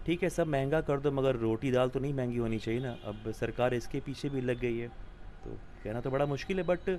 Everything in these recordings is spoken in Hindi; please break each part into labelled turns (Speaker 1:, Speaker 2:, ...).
Speaker 1: ठीक है, सब महँगा कर दो मगर रोटी दाल तो नहीं महँगी होनी चाहिए ना। अब सरकार इसके पीछे भी लग गई है, तो कहना तो बड़ा मुश्किल है बट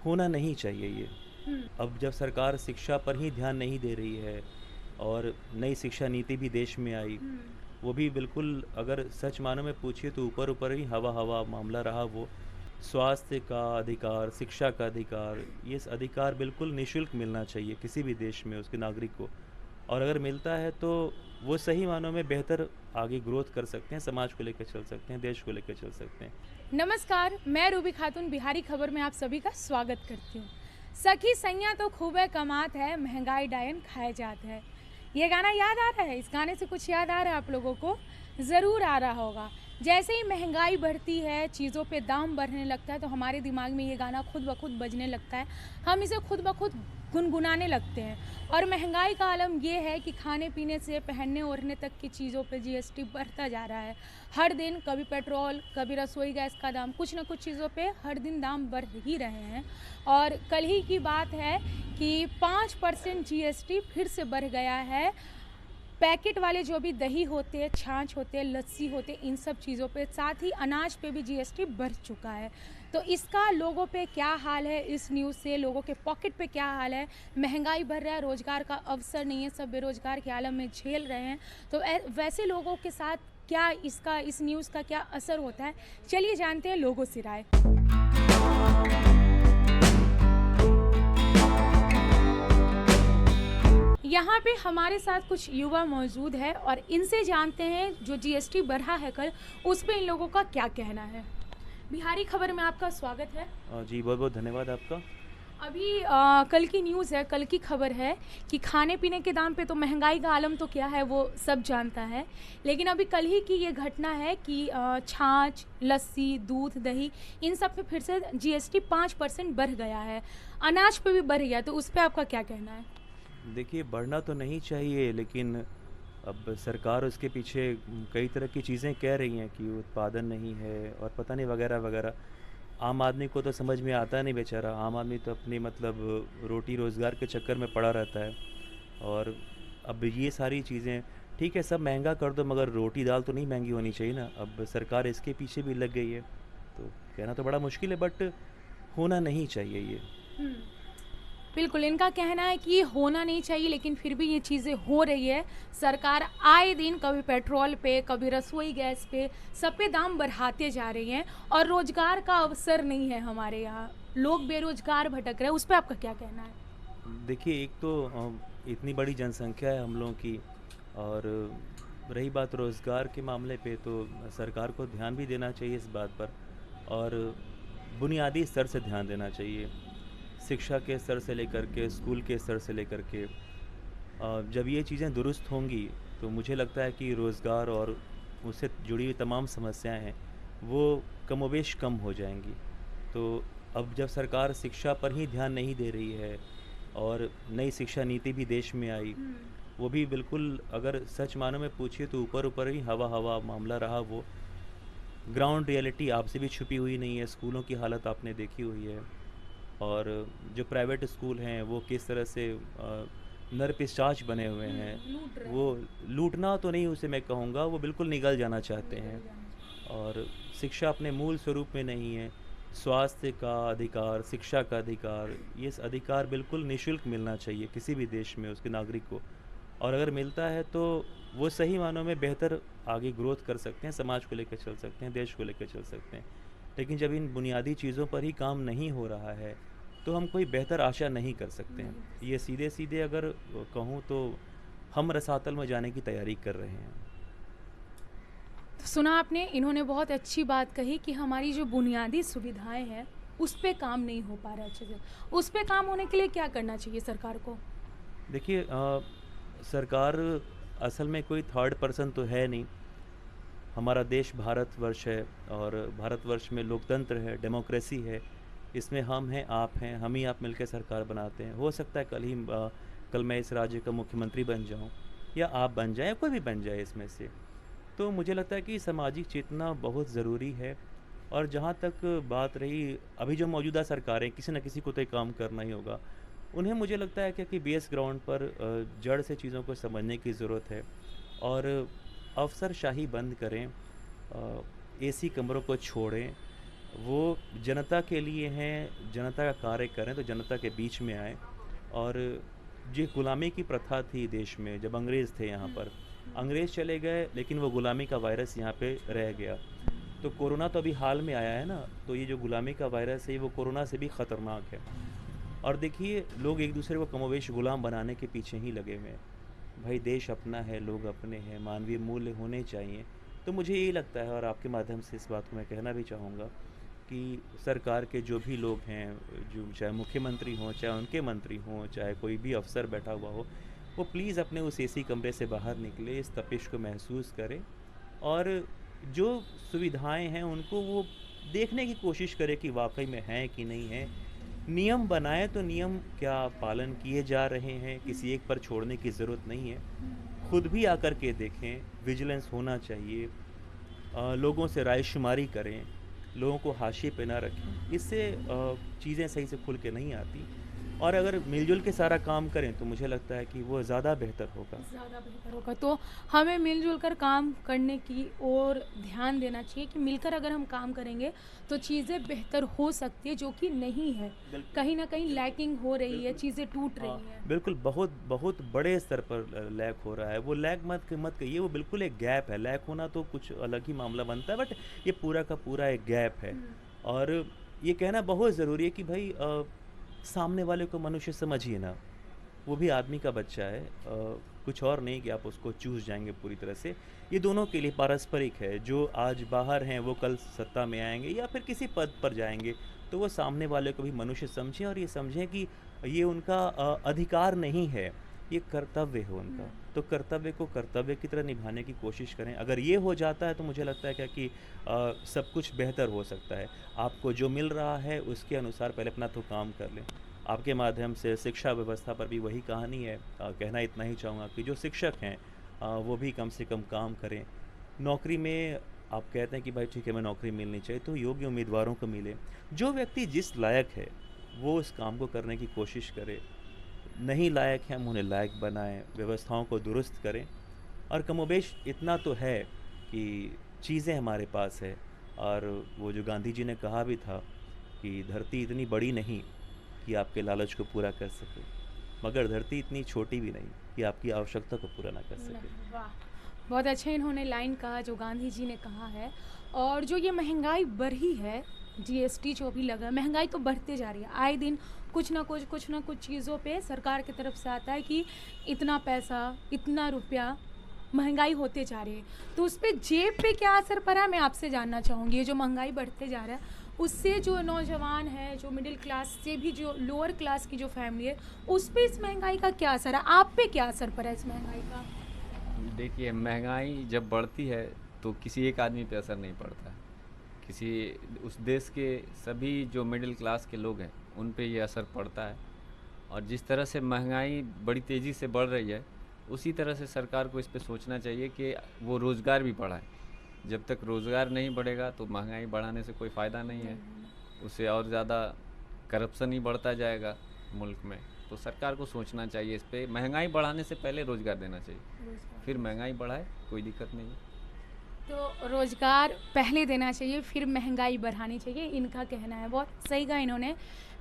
Speaker 1: होना नहीं चाहिए ये।
Speaker 2: हुँ,
Speaker 1: अब जब सरकार शिक्षा पर ही ध्यान नहीं दे रही है और नई शिक्षा नीति भी देश में आई,
Speaker 2: हुँ।
Speaker 1: वो भी बिल्कुल अगर सच मायनों में पूछिए तो ऊपर-ऊपर ही हवा-हवा मामला रहा वो। स्वास्थ्य का अधिकार, शिक्षा का अधिकार, ये अधिकार बिल्कुल निःशुल्क मिलना चाहिए किसी भी देश में उसके नागरिक को। और अगर मिलता है तो वो सही मायनों में बेहतर आगे ग्रोथ कर सकते हैं, समाज को लेकर चल सकते हैं, देश को लेकर चल सकते हैं।
Speaker 2: नमस्कार, मैं रूबी खातून बिहारी खबर में आप सभी का स्वागत करती हूँ। सखी सैयाँ तो खूबे कमात है, महँगाई डायन खाए जात है। ये गाना याद आ रहा है? इस गाने से कुछ याद आ रहा है आप लोगों को? ज़रूर आ रहा होगा। जैसे ही महँगाई बढ़ती है, चीज़ों पे दाम बढ़ने लगता है, तो हमारे दिमाग में ये गाना खुद ब खुद बजने लगता है। हम इसे खुद ब खुद गुनगुनाने लगते हैं और महँगाई का आलम ये है कि खाने-पीने से पहनने-ओढ़ने तक की चीज़ों पे जीएसटी बढ़ता जा रहा है। हर दिन कभी पेट्रोल, कभी रसोई गैस का दाम, कुछ न कुछ चीज़ों पे हर दिन दाम बढ़ ही रहे हैं। और कल ही की बात है कि 5% जीएसटी फिर से बढ़ गया है। पैकेट वाले जो भी दही होते हैं, छाछ होते हैं, लस्सी होते हैं, इन सब चीज़ों पे, साथ ही अनाज पे भी जीएसटी बढ़ चुका है। तो इसका लोगों पे क्या हाल है, इस न्यूज़ से लोगों के पॉकेट पे क्या हाल है? महँगाई बढ़ रहा है, रोज़गार का अवसर नहीं है, सब बेरोज़गार के आलम में झेल रहे हैं। तो वैसे लोगों के साथ क्या इस न्यूज़ का क्या असर होता है? चलिए जानते हैं लोगों से राय। यहाँ पे हमारे साथ कुछ युवा मौजूद है और इनसे जानते हैं जो जीएसटी बढ़ा है कल, उस पे इन लोगों का क्या कहना है। बिहारी खबर में आपका स्वागत है।
Speaker 1: जी, बहुत-बहुत धन्यवाद आपका।
Speaker 2: अभी कल की न्यूज़ है, कल की खबर है कि खाने-पीने के दाम पे तो महँगाई का आलम तो क्या है वो सब जानता है। लेकिन अभी कल ही की ये घटना है कि छाछ, लस्सी, दूध, दही इन सब पे फिर से जीएसटी 5% बढ़ गया है। अनाज पे भी बढ़ गया, तो उस पे आपका क्या कहना है?
Speaker 1: देखिए, बढ़ना तो नहीं चाहिए लेकिन अब सरकार उसके पीछे कई तरह की चीज़ें कह रही हैं कि उत्पादन नहीं है और पता नहीं वगैरह-वगैरह। आम आदमी को तो समझ में आता नहीं बेचारा, आम आदमी तो अपनी मतलब रोटी रोज़गार के चक्कर में पड़ा रहता है। और अब ये सारी चीज़ें ठीक है, सब महँगा कर दो मगर रोटी दाल तो नहीं महँगी होनी चाहिए ना। अब सरकार इसके पीछे भी लग गई है, तो कहना तो बड़ा मुश्किल है बट होना नहीं चाहिए ये।
Speaker 2: हुँ। बिल्कुल, इनका कहना है कि ये होना नहीं चाहिए लेकिन फिर भी ये चीज़ें हो रही है। सरकार आए दिन कभी पेट्रोल पे, कभी रसोई गैस पे, सब पे दाम बढ़ाते जा रही हैं और रोज़गार का अवसर नहीं है हमारे यहाँ। लोग बेरोज़गार भटक रहे हैं, उस पे आपका क्या कहना है?
Speaker 1: देखिए, एक तो इतनी बड़ी जनसंख्या है हम लोगों की और रही बात रोज़गार के मामले पे तो सरकार को ध्यान भी देना चाहिए इस बात पर और बुनियादी स्तर से ध्यान देना चाहिए। शिक्षा के स्तर से लेकर के, स्कूल के स्तर से लेकर के जब ये चीज़ें दुरुस्त होंगी तो मुझे लगता है कि रोज़गार और उससे जुड़ी हुई तमाम समस्याएं हैं, वो कमोबेश कम हो जाएंगी। तो अब जब सरकार शिक्षा पर ही ध्यान नहीं दे रही है और नई शिक्षा नीति भी देश में आई,
Speaker 2: हुँ।
Speaker 1: वो भी बिल्कुल अगर सच मायनों में पूछिए तो ऊपर-ऊपर ही हवा-हवा मामला रहा वो। ग्राउंड रियलिटी आपसे भी छुपी हुई नहीं है, स्कूलों की हालत आपने देखी हुई है और जो प्राइवेट स्कूल हैं वो किस तरह से नरपिशाच बने हुए हैं।
Speaker 2: लूट रहे
Speaker 1: वो
Speaker 2: हैं।
Speaker 1: लूटना तो नहीं उसे मैं कहूँगा, वो बिल्कुल निगल जाना चाहते
Speaker 2: निकल
Speaker 1: हैं
Speaker 2: जाना चाहिए।
Speaker 1: और शिक्षा अपने मूल स्वरूप में नहीं है। स्वास्थ्य का अधिकार, शिक्षा का अधिकार, ये अधिकार बिल्कुल निःशुल्क मिलना चाहिए किसी भी देश में उसके नागरिक को। और अगर मिलता है तो वो सही मानों में बेहतर आगे ग्रोथ कर सकते हैं, समाज को लेकर चल सकते हैं, देश को लेकर चल सकते हैं। लेकिन जब इन बुनियादी चीज़ों पर ही काम नहीं हो रहा है, तो हम कोई बेहतर आशा नहीं कर सकते हैं।
Speaker 2: नहीं कर
Speaker 1: ये
Speaker 2: सकते।
Speaker 1: सीधे-सीधे अगर कहूँ तो हम रसातल में जाने की तैयारी कर रहे हैं।
Speaker 2: तो सुना आपने, इन्होंने बहुत अच्छी बात कही कि हमारी जो बुनियादी सुविधाएँ हैं, उस पे काम नहीं हो पा रहा है अच्छे से। उस पे काम होने के लिए क्या करना चाहिए सरकार को?
Speaker 1: देखिए सरकार असल में कोई थर्ड पर्सन तो है नहीं। हमारा देश भारतवर्ष है और भारतवर्ष में लोकतंत्र है, डेमोक्रेसी है। इसमें हम हैं, आप हैं, हम ही आप मिलकर सरकार बनाते हैं। हो सकता है कल मैं इस राज्य का मुख्यमंत्री बन जाऊँ या आप बन जाएँ या कोई भी बन जाए इसमें से। तो मुझे लगता है कि सामाजिक चेतना बहुत ज़रूरी है और जहाँ तक बात रही अभी जो मौजूदा सरकारें किसी न किसी को तो ये काम करना ही होगा। उन्हें मुझे लगता है कि बेस ग्राउंड पर जड़ से चीज़ों को समझने की ज़रूरत है और अफसरशाही बंद करें, एसी कमरों को छोड़ें, वो जनता के लिए हैं, जनता का कार्य करें तो जनता के बीच में आएँ। और ये गुलामी की प्रथा थी देश में, जब अंग्रेज़ थे यहाँ पर, अंग्रेज़ चले गए लेकिन वो गुलामी का वायरस यहाँ पे रह गया। तो कोरोना तो अभी हाल में आया है ना, तो ये जो गुलामी का वायरस है वो कोरोना से भी ख़तरनाक है। और देखिए, लोग एक दूसरे को कमोवेश गुलाम बनाने के पीछे ही लगे हुए हैं। भाई देश अपना है, लोग अपने हैं, मानवीय मूल्य होने चाहिए। तो मुझे यही लगता है, और आपके माध्यम से इस बात को मैं कहना भी चाहूँगा कि सरकार के जो भी लोग हैं, जो चाहे मुख्यमंत्री हों, चाहे उनके मंत्री हों, चाहे कोई भी अफ़सर बैठा हुआ हो, वो प्लीज़ अपने उस एसी कमरे से बाहर निकले, इस तपिश को महसूस करें और जो सुविधाएं हैं उनको वो देखने की कोशिश करें कि वाकई में हैं कि नहीं हैं। नियम बनाएं तो नियम क्या पालन किए जा रहे हैं, किसी एक पर छोड़ने की ज़रूरत नहीं है। खुद भी आकर के देखें, विजिलेंस होना चाहिए, लोगों से रायशुमारी करें, लोगों को हाशिए पे ना रखें। इससे चीज़ें सही से खुल के नहीं आती। और अगर मिलजुल के सारा काम करें तो मुझे लगता है कि वो ज़्यादा बेहतर होगा।
Speaker 2: ज़्यादा बेहतर होगा। तो हमें मिलजुल कर काम करने की ओर ध्यान देना चाहिए कि मिलकर अगर हम काम करेंगे तो चीज़ें बेहतर हो सकती है, जो कि नहीं है। कहीं न कहीं लैकिंग हो रही है, चीज़ें टूट रही हैं।
Speaker 1: बिल्कुल, बहुत बहुत बड़े स्तर पर लैग हो रहा है। वो लैग मत कहिए, वो बिल्कुल एक गैप है। लैग होना तो कुछ अलग ही मामला बनता है, बट ये पूरा का पूरा एक गैप है। और ये कहना बहुत ज़रूरी है कि भाई सामने वाले को मनुष्य समझिए ना, वो भी आदमी का बच्चा है। कुछ और नहीं कि आप उसको चूस जाएंगे पूरी तरह से। ये दोनों के लिए पारस्परिक है। जो आज बाहर हैं वो कल सत्ता में आएंगे या फिर किसी पद पर जाएंगे, तो वो सामने वाले को भी मनुष्य समझें और ये समझें कि ये उनका अधिकार नहीं है, ये कर्तव्य है उनका। तो कर्तव्य को कर्तव्य की तरह निभाने की कोशिश करें। अगर ये हो जाता है तो मुझे लगता है क्या कि सब कुछ बेहतर हो सकता है। आपको जो मिल रहा है उसके अनुसार पहले अपना तो काम कर लें। आपके माध्यम से शिक्षा व्यवस्था पर भी वही कहानी है। कहना इतना ही चाहूँगा कि जो शिक्षक हैं वो भी कम से कम काम करें। नौकरी में आप कहते हैं कि भाई ठीक है, मैं नौकरी मिलनी चाहिए, तो योग्य उम्मीदवारों को मिले। जो व्यक्ति जिस लायक है वो उस काम को करने की कोशिश करे। नहीं लायक हैं, हम उन्हें लायक बनाएं, व्यवस्थाओं को दुरुस्त करें। और कमोबेश इतना तो है कि चीज़ें हमारे पास है। और वो जो गांधी जी ने कहा भी था कि धरती इतनी बड़ी नहीं कि आपके लालच को पूरा कर सके, मगर धरती इतनी छोटी भी नहीं कि आपकी आवश्यकता को पूरा ना कर सके।
Speaker 2: वाह, बहुत अच्छा इन्होंने लाइन कहा जो गांधी जी ने कहा है। और जो ये महंगाई बढ़ी है, जीएसटी जो भी लगा, महंगाई तो बढ़ते जा रही है। आए दिन कुछ ना कुछ चीज़ों पे सरकार की तरफ से आता है कि इतना पैसा, इतना रुपया महंगाई होते जा रही है। तो उस पर जेब पे क्या असर पड़ा है, मैं आपसे जानना चाहूँगी। ये जो महंगाई बढ़ते जा रहा है उससे जो नौजवान है, जो मिडिल क्लास से भी जो लोअर क्लास की जो फैमिली है, उस पर इस महंगाई का क्या असर है, आप पे क्या असर पड़ा है इस महंगाई का?
Speaker 3: देखिए, महंगाई जब बढ़ती है तो किसी एक आदमी पे असर नहीं पड़ता है। किसी उस देश के सभी जो मिडिल क्लास के लोग हैं उन पे ये असर पड़ता है। और जिस तरह से महंगाई बड़ी तेज़ी से बढ़ रही है, उसी तरह से सरकार को इस पे सोचना चाहिए कि वो रोज़गार भी बढ़ाए। जब तक रोज़गार नहीं बढ़ेगा तो महंगाई बढ़ाने से कोई फ़ायदा नहीं है, उससे और ज़्यादा करप्शन ही बढ़ता जाएगा मुल्क में। तो सरकार को सोचना चाहिए इस पे। महंगाई बढ़ाने से पहले रोज़गार देना चाहिए, फिर महंगाई बढ़ाए, कोई दिक्कत नहीं है।
Speaker 2: तो रोज़गार पहले देना चाहिए, फिर महंगाई बढ़ानी चाहिए, इनका कहना है। बहुत सही कहा इन्होंने।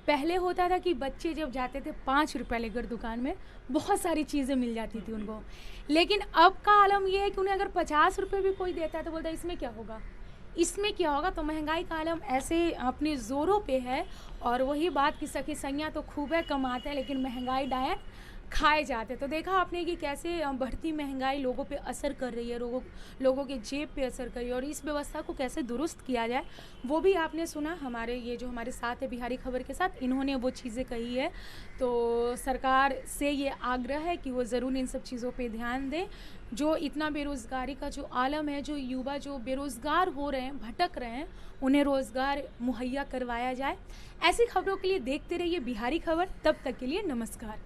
Speaker 2: पहले होता था कि बच्चे जब जाते थे 5 रुपये लेकर दुकान में, बहुत सारी चीज़ें मिल जाती थी उनको। लेकिन अब का आलम ये है कि उन्हें अगर 50 रुपये भी कोई देता है तो बोलता है इसमें क्या होगा, इसमें क्या होगा। तो महंगाई का आलम ऐसे अपने ज़ोरों पे है। और वही बात कि सखी सैयाँ तो खूब है कमाते हैं, लेकिन महंगाई डायन खाए जाते। तो देखा आपने कि कैसे बढ़ती महंगाई लोगों पे असर कर रही है, लोगों के जेब पे असर कर रही है। और इस व्यवस्था को कैसे दुरुस्त किया जाए वो भी आपने सुना। हमारे ये जो हमारे साथ है बिहारी खबर के साथ, इन्होंने वो चीज़ें कही है। तो सरकार से ये आग्रह है कि वो ज़रूर इन सब चीज़ों पे ध्यान दें। जो इतना बेरोज़गारी का जो आलम है, जो युवा जो बेरोज़गार हो रहे हैं, भटक रहे हैं, उन्हें रोज़गार मुहैया करवाया जाए। ऐसी खबरों के लिए देखते रहिए बिहारी खबर। तब तक के लिए नमस्कार।